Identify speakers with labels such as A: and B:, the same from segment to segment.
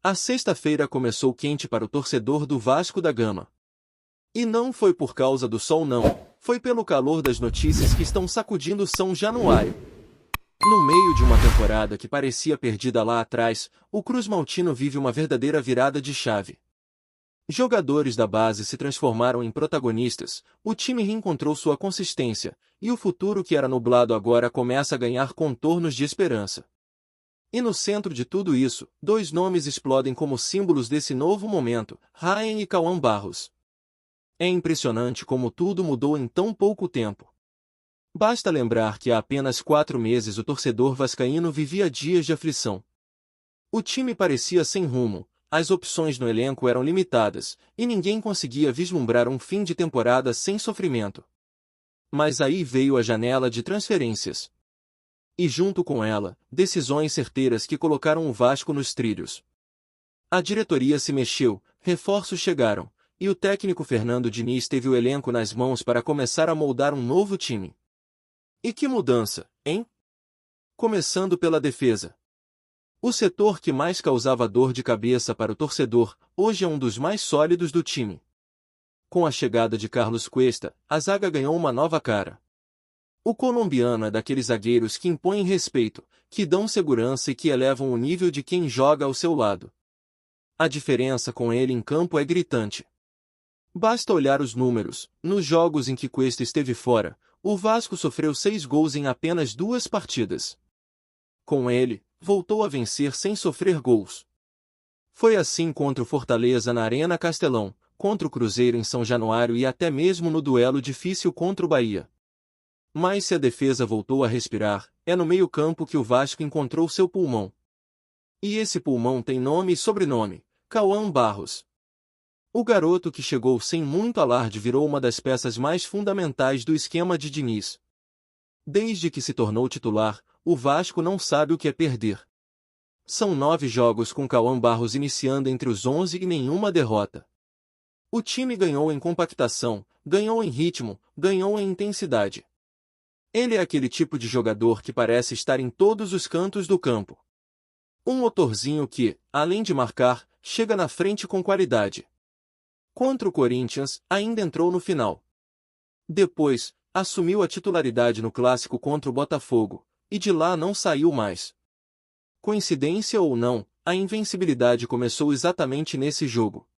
A: A sexta-feira começou quente para o torcedor do Vasco da Gama. E não foi por causa do sol não, foi pelo calor das notícias que estão sacudindo São Januário. No meio de uma temporada que parecia perdida lá atrás, o Cruz Maltino vive uma verdadeira virada de chave. Jogadores da base se transformaram em protagonistas, o time reencontrou sua consistência, e o futuro que era nublado agora começa a ganhar contornos de esperança. E no centro de tudo isso, dois nomes explodem como símbolos desse novo momento, Ryan e Cauã Barros. É impressionante como tudo mudou em tão pouco tempo. Basta lembrar que há apenas 4 meses o torcedor vascaíno vivia dias de aflição. O time parecia sem rumo, as opções no elenco eram limitadas, e ninguém conseguia vislumbrar um fim de temporada sem sofrimento. Mas aí veio a janela de transferências. E junto com ela, decisões certeiras que colocaram o Vasco nos trilhos. A diretoria se mexeu, reforços chegaram, e o técnico Fernando Diniz teve o elenco nas mãos para começar a moldar um novo time. E que mudança, hein? Começando pela defesa. O setor que mais causava dor de cabeça para o torcedor, hoje é um dos mais sólidos do time. Com a chegada de Carlos Cuesta, a zaga ganhou uma nova cara. O colombiano é daqueles zagueiros que impõem respeito, que dão segurança e que elevam o nível de quem joga ao seu lado. A diferença com ele em campo é gritante. Basta olhar os números. Nos jogos em que Cuesta esteve fora, o Vasco sofreu 6 gols em apenas 2 partidas. Com ele, voltou a vencer sem sofrer gols. Foi assim contra o Fortaleza na Arena Castelão, contra o Cruzeiro em São Januário e até mesmo no duelo difícil contra o Bahia. Mas se a defesa voltou a respirar, é no meio-campo que o Vasco encontrou seu pulmão. E esse pulmão tem nome e sobrenome: Cauã Barros. O garoto que chegou sem muito alarde virou uma das peças mais fundamentais do esquema de Diniz. Desde que se tornou titular, o Vasco não sabe o que é perder. São 9 jogos com Cauã Barros iniciando entre os 11 e nenhuma derrota. O time ganhou em compactação, ganhou em ritmo, ganhou em intensidade. Ele é aquele tipo de jogador que parece estar em todos os cantos do campo. Um motorzinho que, além de marcar, chega na frente com qualidade. Contra o Corinthians, ainda entrou no final. Depois, assumiu a titularidade no clássico contra o Botafogo, e de lá não saiu mais. Coincidência ou não, a invencibilidade começou exatamente nesse jogo.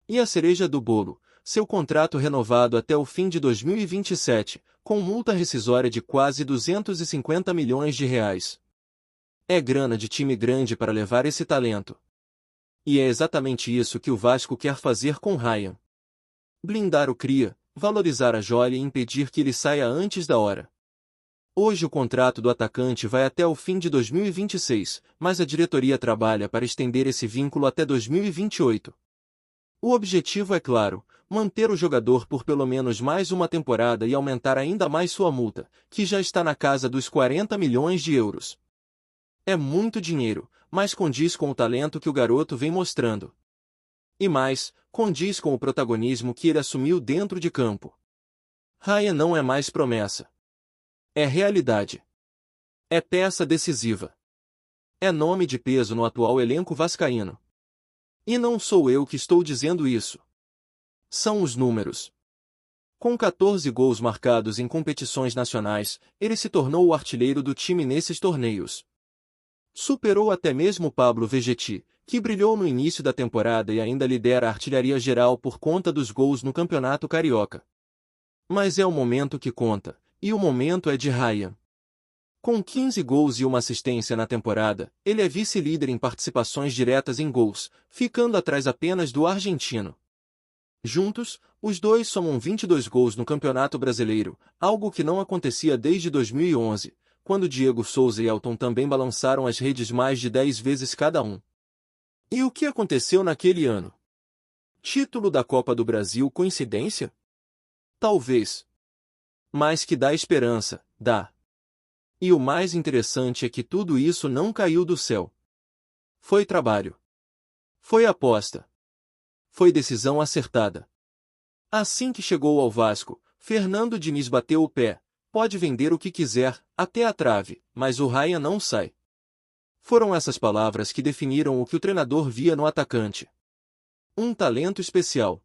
A: E a cereja do bolo, seu contrato renovado até o fim de 2027, com multa rescisória de quase 250 milhões de reais. É grana de time grande para levar esse talento. E é exatamente isso que o Vasco quer fazer com Ryan. Blindar o cria, valorizar a joia e impedir que ele saia antes da hora. Hoje o contrato do atacante vai até o fim de 2026, mas a diretoria trabalha para estender esse vínculo até 2028. O objetivo é claro: manter o jogador por pelo menos mais uma temporada e aumentar ainda mais sua multa, que já está na casa dos 40 milhões de euros. É muito dinheiro, mas condiz com o talento que o garoto vem mostrando. E mais, condiz com o protagonismo que ele assumiu dentro de campo. Ryan não é mais promessa. É realidade. É peça decisiva. É nome de peso no atual elenco vascaíno. E não sou eu que estou dizendo isso. São os números. Com 14 gols marcados em competições nacionais, ele se tornou o artilheiro do time nesses torneios. Superou até mesmo Pablo Vegetti, que brilhou no início da temporada e ainda lidera a artilharia geral por conta dos gols no Campeonato Carioca. Mas é o momento que conta, e o momento é de Ryan. Com 15 gols e uma assistência na temporada, ele é vice-líder em participações diretas em gols, ficando atrás apenas do argentino. Juntos, os dois somam 22 gols no Campeonato Brasileiro, algo que não acontecia desde 2011, quando Diego Souza e Elton também balançaram as redes mais de 10 vezes cada um. E o que aconteceu naquele ano? Título da Copa do Brasil, coincidência? Talvez. Mas que dá esperança, dá. E o mais interessante é que tudo isso não caiu do céu. Foi trabalho. Foi aposta. Foi decisão acertada. Assim que chegou ao Vasco, Fernando Diniz bateu o pé: pode vender o que quiser, até a trave, mas o Ryan não sai. Foram essas palavras que definiram o que o treinador via no atacante. Um talento especial.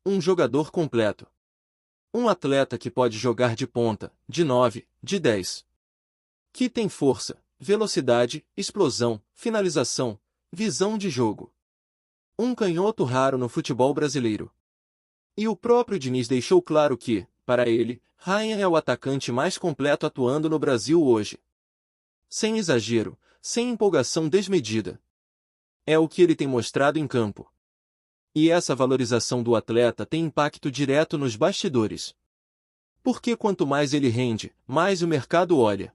A: Um jogador completo. Um atleta que pode jogar de ponta, de 9, de 10. Que tem força, velocidade, explosão, finalização, visão de jogo. Um canhoto raro no futebol brasileiro. E o próprio Diniz deixou claro que, para ele, Ryan é o atacante mais completo atuando no Brasil hoje. Sem exagero, sem empolgação desmedida. É o que ele tem mostrado em campo. E essa valorização do atleta tem impacto direto nos bastidores. Porque quanto mais ele rende, mais o mercado olha.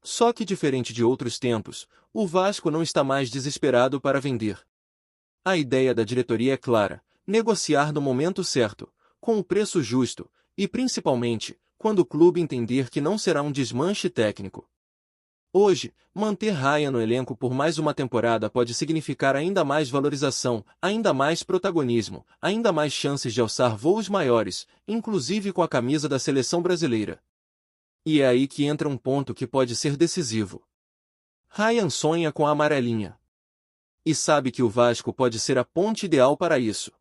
A: Só que diferente de outros tempos, o Vasco não está mais desesperado para vender. A ideia da diretoria é clara: negociar no momento certo, com o preço justo, e principalmente, quando o clube entender que não será um desmanche técnico. Hoje, manter Ryan no elenco por mais uma temporada pode significar ainda mais valorização, ainda mais protagonismo, ainda mais chances de alçar voos maiores, inclusive com a camisa da seleção brasileira. E é aí que entra um ponto que pode ser decisivo. Ryan sonha com a amarelinha. E sabe que o Vasco pode ser a ponte ideal para isso.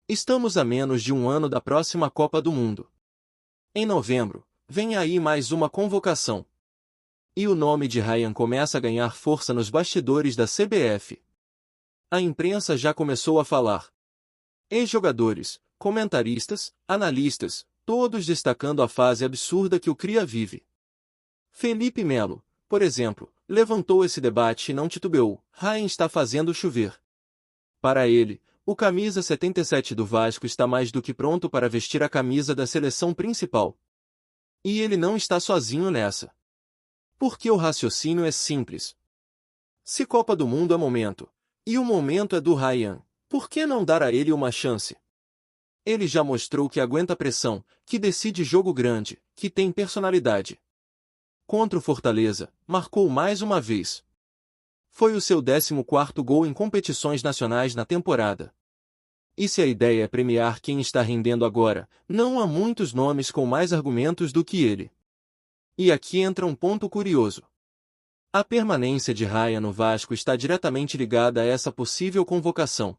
A: Estamos a menos de um ano da próxima Copa do Mundo. Em novembro, vem aí mais uma convocação. E o nome de Ryan começa a ganhar força nos bastidores da CBF. A imprensa já começou a falar. Ex-jogadores, comentaristas, analistas, todos destacando a fase absurda que o Cria vive. Felipe Melo, por exemplo, levantou esse debate e não titubeou: Ryan está fazendo chover. Para ele, o camisa 77 do Vasco está mais do que pronto para vestir a camisa da seleção principal. E ele não está sozinho nessa. Porque o raciocínio é simples. Se Copa do Mundo é momento, e o momento é do Ryan, por que não dar a ele uma chance? Ele já mostrou que aguenta pressão, que decide jogo grande, que tem personalidade. Contra o Fortaleza, marcou mais uma vez. Foi o seu 14º gol em competições nacionais na temporada. E se a ideia é premiar quem está rendendo agora, não há muitos nomes com mais argumentos do que ele. E aqui entra um ponto curioso. A permanência de Ryan no Vasco está diretamente ligada a essa possível convocação.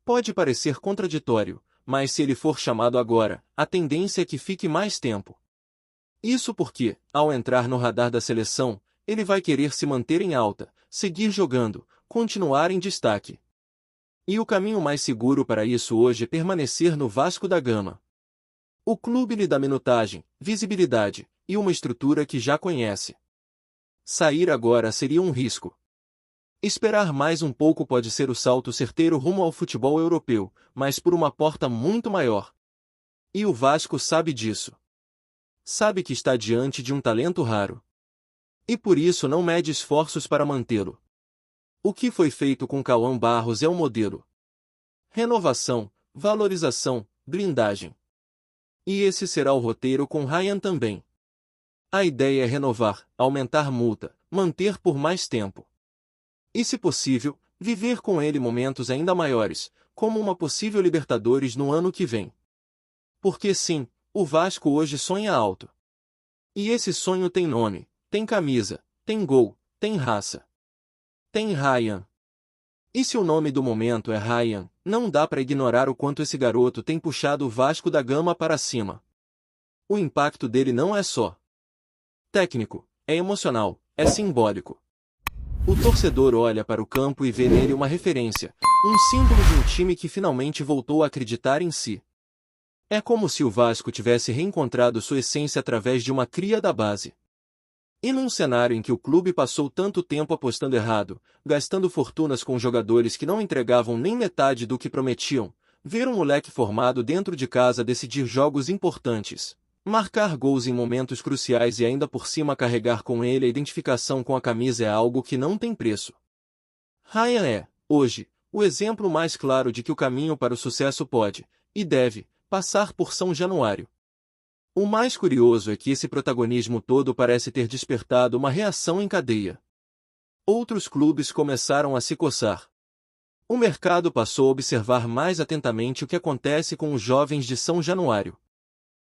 A: Pode parecer contraditório, mas se ele for chamado agora, a tendência é que fique mais tempo. Isso porque, ao entrar no radar da seleção, ele vai querer se manter em alta, seguir jogando, continuar em destaque. E o caminho mais seguro para isso hoje é permanecer no Vasco da Gama. O clube lhe dá minutagem, visibilidade, e uma estrutura que já conhece. Sair agora seria um risco. Esperar mais um pouco pode ser o salto certeiro rumo ao futebol europeu, mas por uma porta muito maior. E o Vasco sabe disso. Sabe que está diante de um talento raro. E por isso não mede esforços para mantê-lo. O que foi feito com Cauã Barros é o modelo. Renovação, valorização, blindagem. E esse será o roteiro com Ryan também. A ideia é renovar, aumentar multa, manter por mais tempo. E se possível, viver com ele momentos ainda maiores, como uma possível Libertadores no ano que vem. Porque sim, o Vasco hoje sonha alto. E esse sonho tem nome, tem camisa, tem gol, tem raça. Tem Ryan. E se o nome do momento é Ryan, não dá para ignorar o quanto esse garoto tem puxado o Vasco da Gama para cima. O impacto dele não é só técnico, é emocional, é simbólico. O torcedor olha para o campo e vê nele uma referência, um símbolo de um time que finalmente voltou a acreditar em si. É como se o Vasco tivesse reencontrado sua essência através de uma cria da base. E num cenário em que o clube passou tanto tempo apostando errado, gastando fortunas com jogadores que não entregavam nem metade do que prometiam, ver um moleque formado dentro de casa decidir jogos importantes, marcar gols em momentos cruciais e ainda por cima carregar com ele a identificação com a camisa é algo que não tem preço. Ryan é, hoje, o exemplo mais claro de que o caminho para o sucesso pode, e deve, passar por São Januário. O mais curioso é que esse protagonismo todo parece ter despertado uma reação em cadeia. Outros clubes começaram a se coçar. O mercado passou a observar mais atentamente o que acontece com os jovens de São Januário.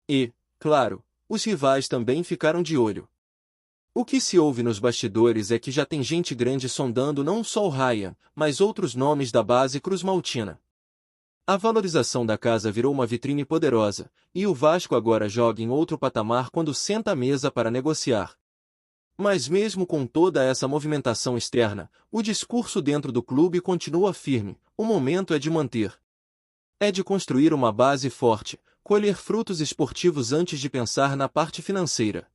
A: E, claro, os rivais também ficaram de olho. O que se ouve nos bastidores é que já tem gente grande sondando não só o Ryan, mas outros nomes da base cruzmaltina. A valorização da casa virou uma vitrine poderosa, e o Vasco agora joga em outro patamar quando senta à mesa para negociar. Mas mesmo com toda essa movimentação externa, o discurso dentro do clube continua firme: o momento é de manter. É de construir uma base forte, colher frutos esportivos antes de pensar na parte financeira.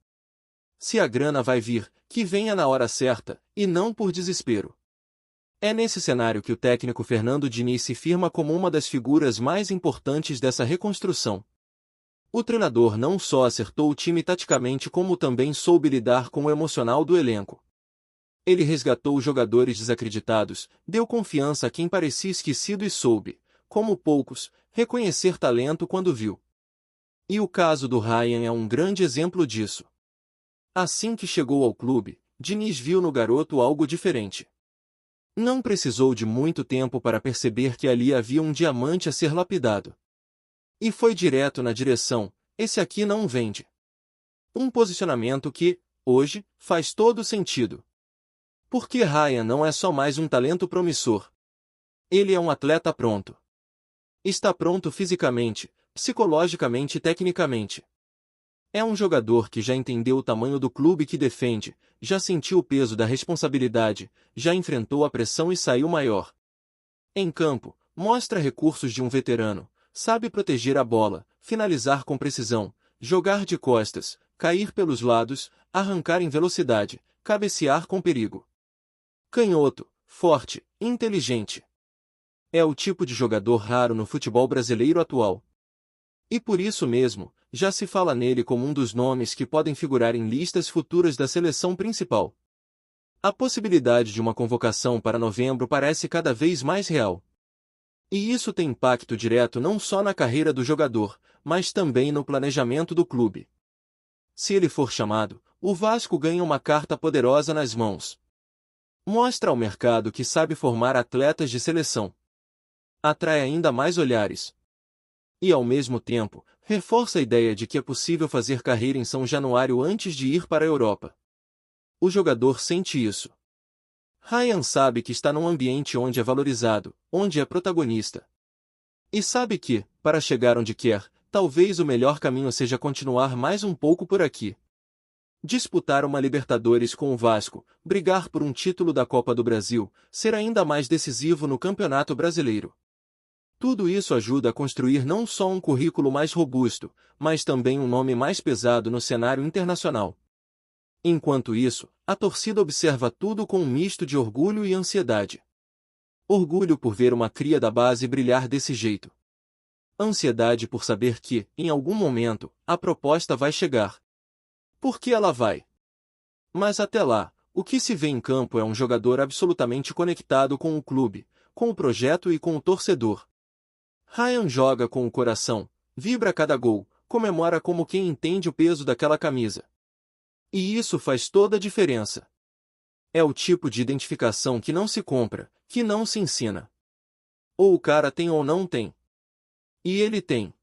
A: Se a grana vai vir, que venha na hora certa, e não por desespero. É nesse cenário que o técnico Fernando Diniz se firma como uma das figuras mais importantes dessa reconstrução. O treinador não só acertou o time taticamente como também soube lidar com o emocional do elenco. Ele resgatou os jogadores desacreditados, deu confiança a quem parecia esquecido e soube, como poucos, reconhecer talento quando viu. E o caso do Ryan é um grande exemplo disso. Assim que chegou ao clube, Diniz viu no garoto algo diferente. Não precisou de muito tempo para perceber que ali havia um diamante a ser lapidado. E foi direto na direção: esse aqui não vende. Um posicionamento que, hoje, faz todo sentido. Porque Ryan não é só mais um talento promissor. Ele é um atleta pronto. Está pronto fisicamente, psicologicamente e tecnicamente. É um jogador que já entendeu o tamanho do clube que defende, já sentiu o peso da responsabilidade, já enfrentou a pressão e saiu maior. Em campo, mostra recursos de um veterano, sabe proteger a bola, finalizar com precisão, jogar de costas, cair pelos lados, arrancar em velocidade, cabecear com perigo. Canhoto, forte, inteligente. É o tipo de jogador raro no futebol brasileiro atual. E por isso mesmo, já se fala nele como um dos nomes que podem figurar em listas futuras da seleção principal. A possibilidade de uma convocação para novembro parece cada vez mais real. E isso tem impacto direto não só na carreira do jogador, mas também no planejamento do clube. Se ele for chamado, o Vasco ganha uma carta poderosa nas mãos. Mostra ao mercado que sabe formar atletas de seleção. Atrai ainda mais olhares. E, ao mesmo tempo, reforça a ideia de que é possível fazer carreira em São Januário antes de ir para a Europa. O jogador sente isso. Ryan sabe que está num ambiente onde é valorizado, onde é protagonista. E sabe que, para chegar onde quer, talvez o melhor caminho seja continuar mais um pouco por aqui. Disputar uma Libertadores com o Vasco, brigar por um título da Copa do Brasil, ser ainda mais decisivo no Campeonato Brasileiro. Tudo isso ajuda a construir não só um currículo mais robusto, mas também um nome mais pesado no cenário internacional. Enquanto isso, a torcida observa tudo com um misto de orgulho e ansiedade. Orgulho por ver uma cria da base brilhar desse jeito. Ansiedade por saber que, em algum momento, a proposta vai chegar. Porque ela vai. Mas até lá, o que se vê em campo é um jogador absolutamente conectado com o clube, com o projeto e com o torcedor. Ryan joga com o coração, vibra cada gol, comemora como quem entende o peso daquela camisa. E isso faz toda a diferença. É o tipo de identificação que não se compra, que não se ensina. Ou o cara tem ou não tem. E ele tem.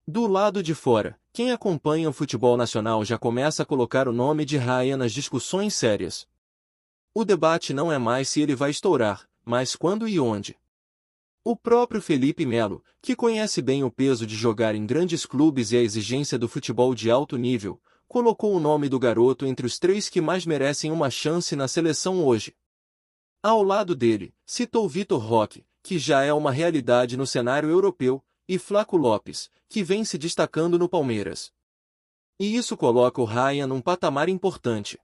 A: Do lado de fora, quem acompanha o futebol nacional já começa a colocar o nome de Ryan nas discussões sérias. O debate não é mais se ele vai estourar, mas quando e onde. O próprio Felipe Melo, que conhece bem o peso de jogar em grandes clubes e a exigência do futebol de alto nível, colocou o nome do garoto entre os 3 que mais merecem uma chance na seleção hoje. Ao lado dele, citou Vitor Roque, que já é uma realidade no cenário europeu, e Flaco Lopes, que vem se destacando no Palmeiras. E isso coloca o Ryan num patamar importante.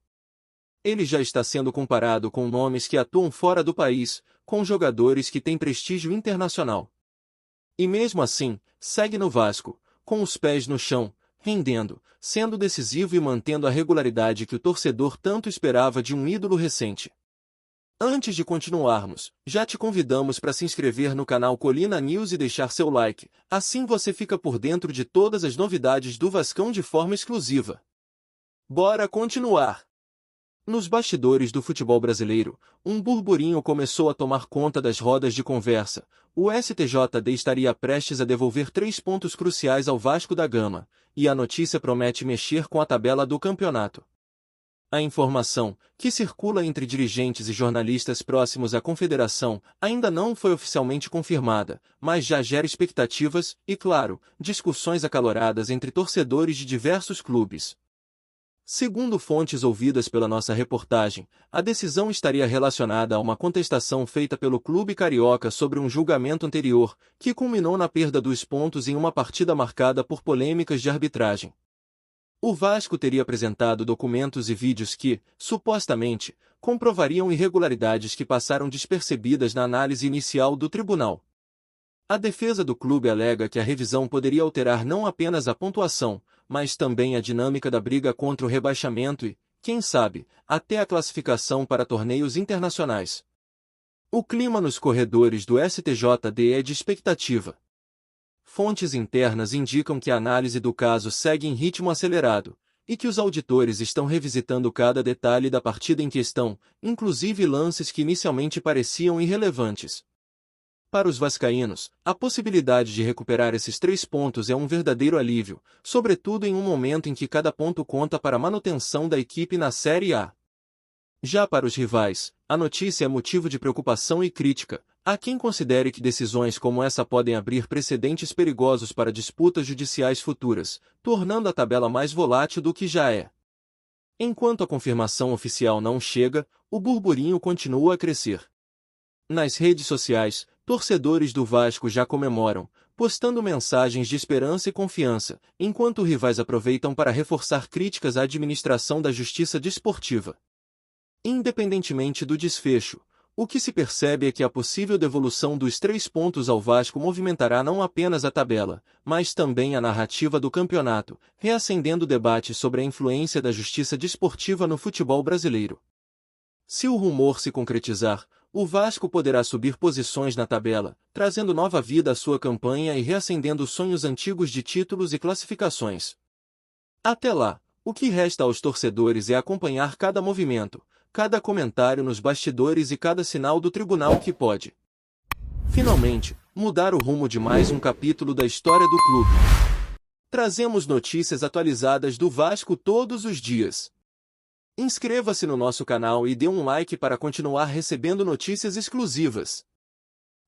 A: Ele já está sendo comparado com nomes que atuam fora do país, com jogadores que têm prestígio internacional. E mesmo assim, segue no Vasco, com os pés no chão, rendendo, sendo decisivo e mantendo a regularidade que o torcedor tanto esperava de um ídolo recente. Antes de continuarmos, já te convidamos para se inscrever no canal Colina News e deixar seu like, assim você fica por dentro de todas as novidades do Vascão de forma exclusiva. Bora continuar! Nos bastidores do futebol brasileiro, um burburinho começou a tomar conta das rodas de conversa. O STJD estaria prestes a devolver 3 pontos cruciais ao Vasco da Gama, e a notícia promete mexer com a tabela do campeonato. A informação, que circula entre dirigentes e jornalistas próximos à confederação, ainda não foi oficialmente confirmada, mas já gera expectativas e, claro, discussões acaloradas entre torcedores de diversos clubes. Segundo fontes ouvidas pela nossa reportagem, a decisão estaria relacionada a uma contestação feita pelo clube carioca sobre um julgamento anterior, que culminou na perda dos pontos em uma partida marcada por polêmicas de arbitragem. O Vasco teria apresentado documentos e vídeos que, supostamente, comprovariam irregularidades que passaram despercebidas na análise inicial do tribunal. A defesa do clube alega que a revisão poderia alterar não apenas a pontuação, mas também a dinâmica da briga contra o rebaixamento e, quem sabe, até a classificação para torneios internacionais. O clima nos corredores do STJD é de expectativa. Fontes internas indicam que a análise do caso segue em ritmo acelerado, e que os auditores estão revisitando cada detalhe da partida em questão, inclusive lances que inicialmente pareciam irrelevantes. Para os vascaínos, a possibilidade de recuperar esses 3 pontos é um verdadeiro alívio, sobretudo em um momento em que cada ponto conta para a manutenção da equipe na Série A. Já para os rivais, a notícia é motivo de preocupação e crítica. Há quem considere que decisões como essa podem abrir precedentes perigosos para disputas judiciais futuras, tornando a tabela mais volátil do que já é. Enquanto a confirmação oficial não chega, o burburinho continua a crescer. Nas redes sociais, torcedores do Vasco já comemoram, postando mensagens de esperança e confiança, enquanto rivais aproveitam para reforçar críticas à administração da justiça desportiva. Independentemente do desfecho, o que se percebe é que a possível devolução dos 3 pontos ao Vasco movimentará não apenas a tabela, mas também a narrativa do campeonato, reacendendo o debate sobre a influência da justiça desportiva no futebol brasileiro. Se o rumor se concretizar, o Vasco poderá subir posições na tabela, trazendo nova vida à sua campanha e reacendendo sonhos antigos de títulos e classificações. Até lá, o que resta aos torcedores é acompanhar cada movimento, cada comentário nos bastidores e cada sinal do tribunal que pode, finalmente, mudar o rumo de mais um capítulo da história do clube. Trazemos notícias atualizadas do Vasco todos os dias. Inscreva-se no nosso canal e dê um like para continuar recebendo notícias exclusivas.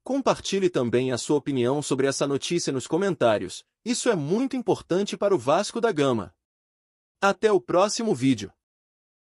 A: Compartilhe também a sua opinião sobre essa notícia nos comentários, isso é muito importante para o Vasco da Gama. Até o próximo vídeo.